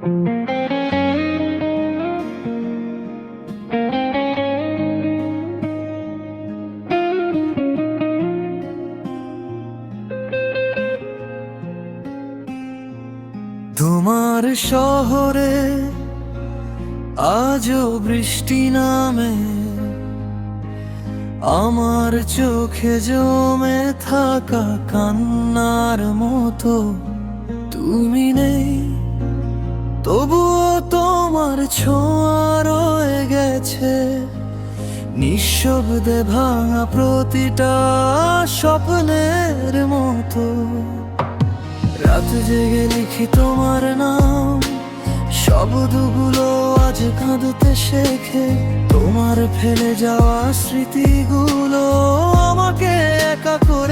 তোমার শহরে আজও বৃষ্টি নামে, আমার চোখে জমে থাকা কান্নার মতো। তুমি নেই, তবুও তোমার ছোঁয়া রয়ে গেছে নিঃশব্দে ভাঙা প্রতিটা স্বপ্নের মতো। রাত জেগে লিখি তোমার নাম, শব্দগুলো আজ কাঁদতে শেখে। তোমার ফেলে যাওয়া স্মৃতিগুলো আমাকে একা করে